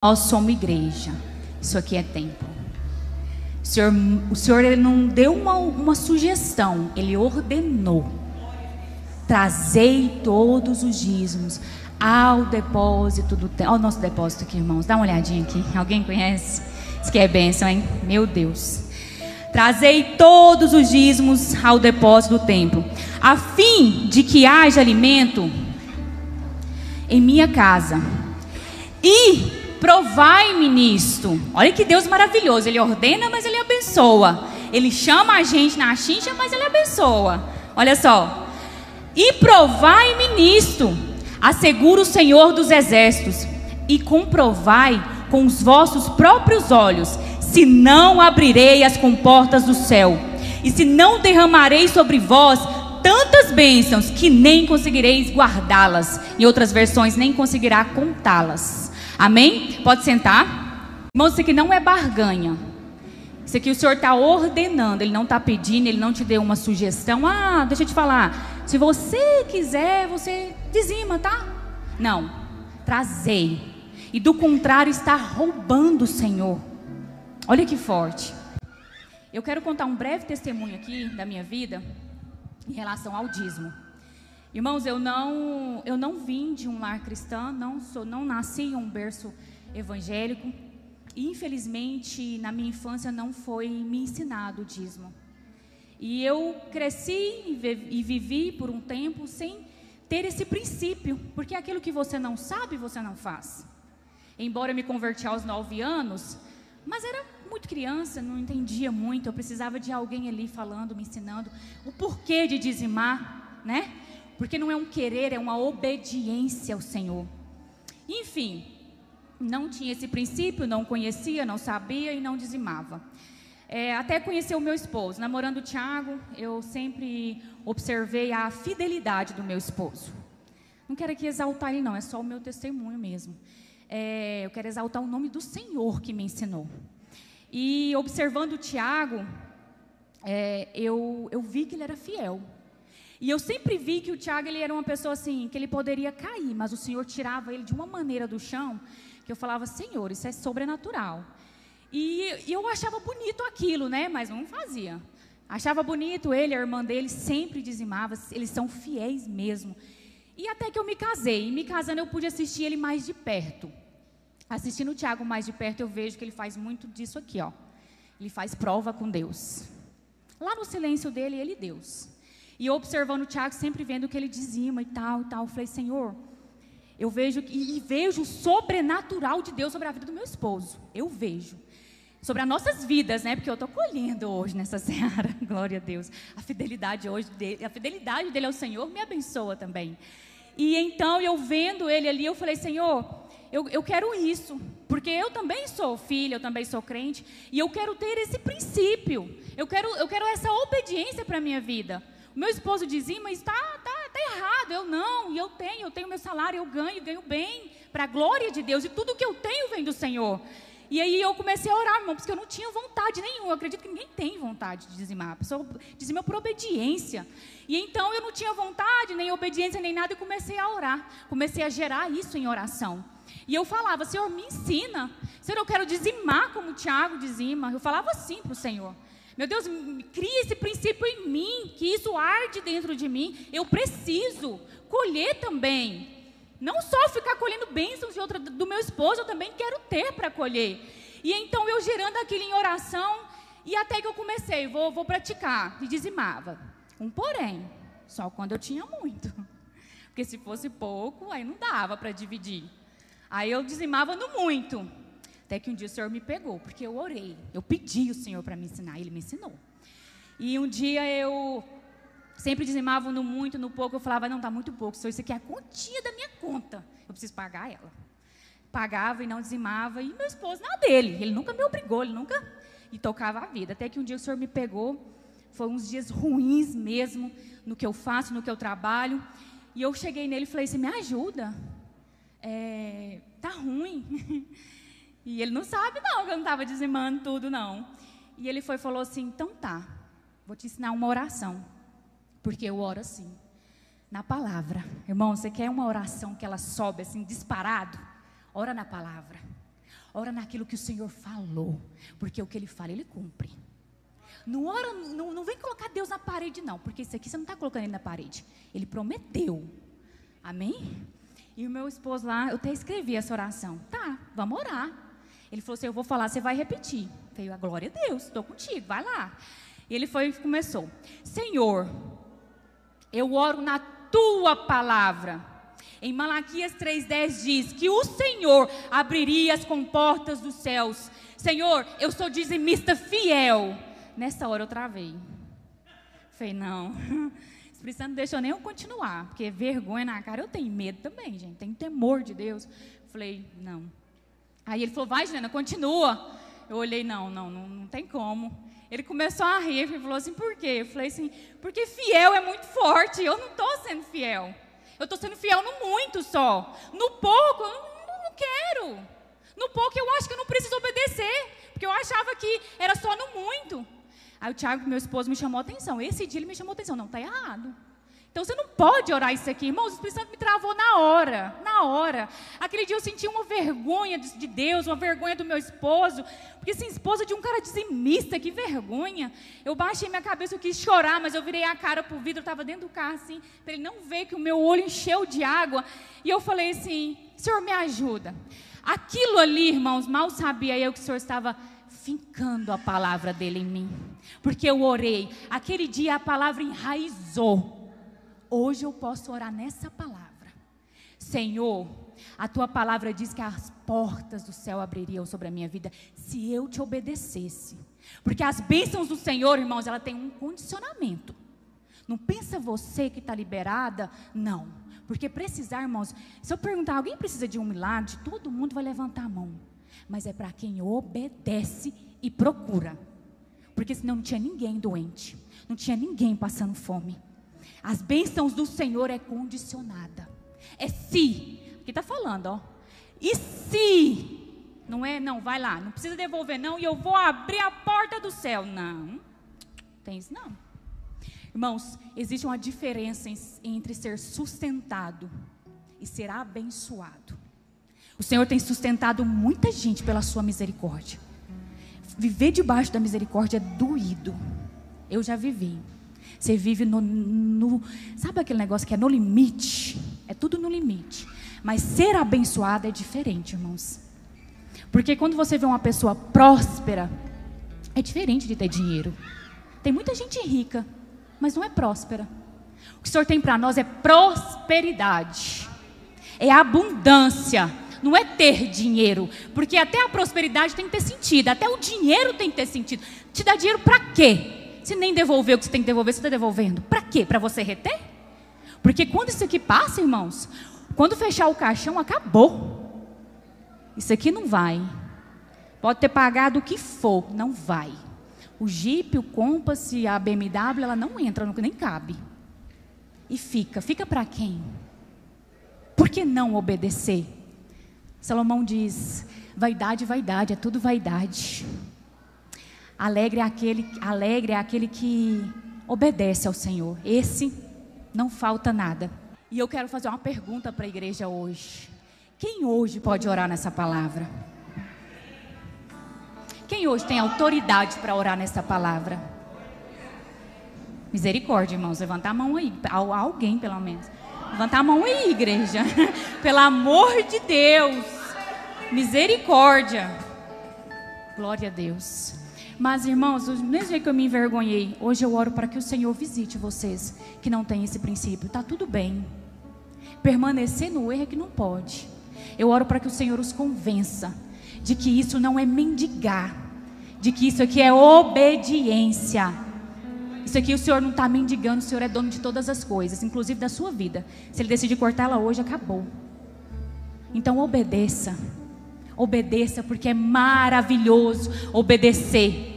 Nós somos igreja. Isso aqui é templo. O Senhor ele não deu uma sugestão, Ele ordenou. Trazei todos os dízimos ao depósito do templo. Olha o nosso depósito aqui, irmãos. Dá uma olhadinha aqui. Alguém conhece? Isso aqui é bênção, hein? Meu Deus. Trazei todos os dízimos ao depósito do templo, a fim de que haja alimento em minha casa. E provai-me nisto. Olha que Deus maravilhoso. Ele ordena, mas Ele abençoa. Ele chama a gente na chincha, mas Ele abençoa. Olha só. E provai-me nisto, assegura o Senhor dos exércitos, e comprovai com os vossos próprios olhos, se não abrirei as comportas do céu, e se não derramarei sobre vós tantas bênçãos, que nem conseguireis guardá-las. Em outras versões, nem conseguirá contá-las. Amém? Pode sentar. Irmãos, isso aqui não é barganha. Isso aqui o Senhor está ordenando. Ele não está pedindo, Ele não te deu uma sugestão. Ah, deixa eu te falar, se você quiser, você dizima, tá? Não, trazei. E do contrário, está roubando o Senhor. Olha que forte. Eu quero contar um breve testemunho aqui da minha vida em relação ao dízimo. Irmãos, eu não vim de um lar cristão, não nasci em um berço evangélico. E, infelizmente, na minha infância não foi me ensinado o dízimo. E eu cresci e vivi por um tempo sem ter esse princípio, porque aquilo que você não sabe, você não faz. Embora eu me converti aos 9 anos, mas era muito criança, não entendia muito. Eu precisava de alguém ali falando, me ensinando o porquê de dizimar, né? Porque não é um querer, é uma obediência ao Senhor. Enfim, não tinha esse princípio, não conhecia, não sabia e não dizimava. Até conhecer o meu esposo. Namorando o Tiago, eu sempre observei a fidelidade do meu esposo. Não quero aqui exaltar ele não, é só o meu testemunho mesmo. Eu quero exaltar o nome do Senhor que me ensinou. E observando o Tiago, eu vi que ele era fiel. E eu sempre vi que o Tiago ele era uma pessoa assim, que ele poderia cair, mas o Senhor tirava ele de uma maneira do chão, que eu falava, Senhor, isso é sobrenatural. E eu achava bonito aquilo, né? Mas não fazia. Achava bonito, ele, a irmã dele, sempre dizimava, eles são fiéis mesmo. E até que eu me casei, e me casando eu pude assistir ele mais de perto. Assistindo o Tiago mais de perto, eu vejo que ele faz muito disso aqui, ó. Ele faz prova com Deus. Lá no silêncio dele, ele e Deus. E eu observando o Tiago, sempre vendo que ele dizima e tal, eu falei, Senhor, eu vejo, e vejo o sobrenatural de Deus sobre a vida do meu esposo. Eu vejo. Sobre as nossas vidas, né? Porque eu estou colhendo hoje nessa seara, glória a Deus. A fidelidade dele ao Senhor me abençoa também. E então, eu vendo ele ali, eu falei, Senhor, eu quero isso. Porque eu também sou filha, eu também sou crente. E eu quero ter esse princípio. Eu quero essa obediência para a minha vida. O meu esposo dizia, mas está errado, eu não, e eu tenho meu salário, eu ganho bem, para a glória de Deus, e tudo que eu tenho vem do Senhor. E aí eu comecei a orar, irmão, porque eu não tinha vontade nenhuma, eu acredito que ninguém tem vontade de dizimar, a pessoa dizima por obediência. E então eu não tinha vontade, nem obediência, nem nada, e comecei a orar, comecei a gerar isso em oração. E eu falava, Senhor, me ensina, Senhor, eu quero dizimar como o Tiago dizima, eu falava assim para o Senhor. Meu Deus, cria esse princípio em mim, que isso arde dentro de mim. Eu preciso colher também. Não só ficar colhendo bênçãos do meu esposo, eu também quero ter para colher. E então eu gerando aquilo em oração, e até que eu comecei, vou praticar, e dizimava. Porém, só quando eu tinha muito. Porque se fosse pouco, aí não dava para dividir. Aí eu dizimava no muito. Até que um dia o Senhor me pegou, porque eu orei, eu pedi o Senhor para me ensinar, Ele me ensinou. E um dia eu sempre dizimava no muito, no pouco, eu falava, não, está muito pouco, Senhor, isso aqui é a quantia da minha conta, eu preciso pagar ela. Pagava e não dizimava, e meu esposo na dele, ele nunca me obrigou, e tocava a vida. Até que um dia o Senhor me pegou, foram uns dias ruins mesmo, no que eu faço, no que eu trabalho, e eu cheguei nele e falei, você me ajuda? Tá ruim. E ele não sabe não, que eu não estava dizimando tudo não. E ele falou assim, então tá, vou te ensinar uma oração. Porque eu oro assim, na palavra. Irmão, você quer uma oração que ela sobe assim, disparado? Ora na palavra. Ora naquilo que o Senhor falou, porque o que Ele fala, Ele cumpre. Não vem colocar Deus na parede não, porque isso aqui você não está colocando Ele na parede. Ele prometeu, amém? E o meu esposo lá, eu até escrevi essa oração. Tá, vamos orar. Ele falou assim, eu vou falar, você vai repetir. Eu falei, a glória a Deus, estou contigo, vai lá. E ele foi e começou. Senhor, eu oro na Tua palavra. Em Malaquias 3,10 diz que o Senhor abriria as comportas dos céus. Senhor, eu sou dizimista fiel. Nessa hora eu travei. Falei, não. O Espírito Santo não deixou nem eu continuar. Porque vergonha na cara, eu tenho medo também, gente. Tenho temor de Deus. Falei, não. Aí ele falou, vai, Juliana, continua. Eu olhei, não tem como. Ele começou a rir e falou assim, por quê? Eu falei assim, porque fiel é muito forte. Eu não estou sendo fiel. Eu estou sendo fiel no muito só. No pouco, eu não quero. No pouco, eu acho que eu não preciso obedecer. Porque eu achava que era só no muito. Aí o Tiago, meu esposo, me chamou a atenção. Esse dia ele me chamou a atenção. Não, está errado. Então você não pode orar isso aqui. Irmãos, o Espírito Santo me travou na hora. Na hora. Aquele dia eu senti uma vergonha de Deus, uma vergonha do meu esposo. Porque assim, esposa de um cara dizimista, que vergonha. Eu baixei minha cabeça, eu quis chorar, mas eu virei a cara pro vidro, eu estava dentro do carro assim, para ele não ver que o meu olho encheu de água. E eu falei assim, Senhor, me ajuda. Aquilo ali, irmãos, mal sabia eu que o Senhor estava fincando a palavra dele em mim. Porque eu orei. Aquele dia a palavra enraizou. Hoje eu posso orar nessa palavra. Senhor, a Tua palavra diz que as portas do céu abririam sobre a minha vida se eu Te obedecesse. Porque as bênçãos do Senhor, irmãos, ela tem um condicionamento. Não pensa você que está liberada, não. Porque precisar, irmãos, se eu perguntar, alguém precisa de um milagre? Todo mundo vai levantar a mão. Mas é para quem obedece e procura. Porque senão não tinha ninguém doente. Não tinha ninguém passando fome. As bênçãos do Senhor é condicionada. É se. Aqui está falando, ó. E se? Não é, não, vai lá. Não precisa devolver, não. E eu vou abrir a porta do céu. Não. Tem isso, não. Irmãos, existe uma diferença entre ser sustentado e ser abençoado. O Senhor tem sustentado muita gente pela sua misericórdia. Viver debaixo da misericórdia é doído. Eu já vivi. Você vive sabe aquele negócio que é no limite? É tudo no limite. Mas ser abençoado é diferente, irmãos. Porque quando você vê uma pessoa próspera, é diferente de ter dinheiro. Tem muita gente rica, mas não é próspera. O que o Senhor tem para nós é prosperidade. É abundância. Não é ter dinheiro. Porque até a prosperidade tem que ter sentido. Até o dinheiro tem que ter sentido. Te dá dinheiro para quê? Se nem devolver o que você tem que devolver, você está devolvendo. Para quê? Para você reter? Porque quando isso aqui passa, irmãos, quando fechar o caixão, acabou. Isso aqui não vai. Pode ter pagado o que for, não vai. O Jeep, o Compass, a BMW, ela não entra, nem cabe. E fica para quem? Por que não obedecer? Salomão diz, vaidade, vaidade, é tudo vaidade. Alegre é aquele que obedece ao Senhor. Esse não falta nada. E eu quero fazer uma pergunta para a igreja hoje. Quem hoje pode orar nessa palavra? Quem hoje tem autoridade para orar nessa palavra? Misericórdia, irmãos. Levanta a mão aí. Alguém, pelo menos. Levanta a mão aí, igreja. Pelo amor de Deus. Misericórdia. Glória a Deus. Mas, irmãos, do mesmo jeito que eu me envergonhei, hoje eu oro para que o Senhor visite vocês que não têm esse princípio. Está tudo bem. Permanecer no erro é que não pode. Eu oro para que o Senhor os convença de que isso não é mendigar, de que isso aqui é obediência. Isso aqui o Senhor não está mendigando, o Senhor é dono de todas as coisas, inclusive da sua vida. Se Ele decidir cortá-la hoje, acabou. Então obedeça. Obedeça, porque é maravilhoso obedecer.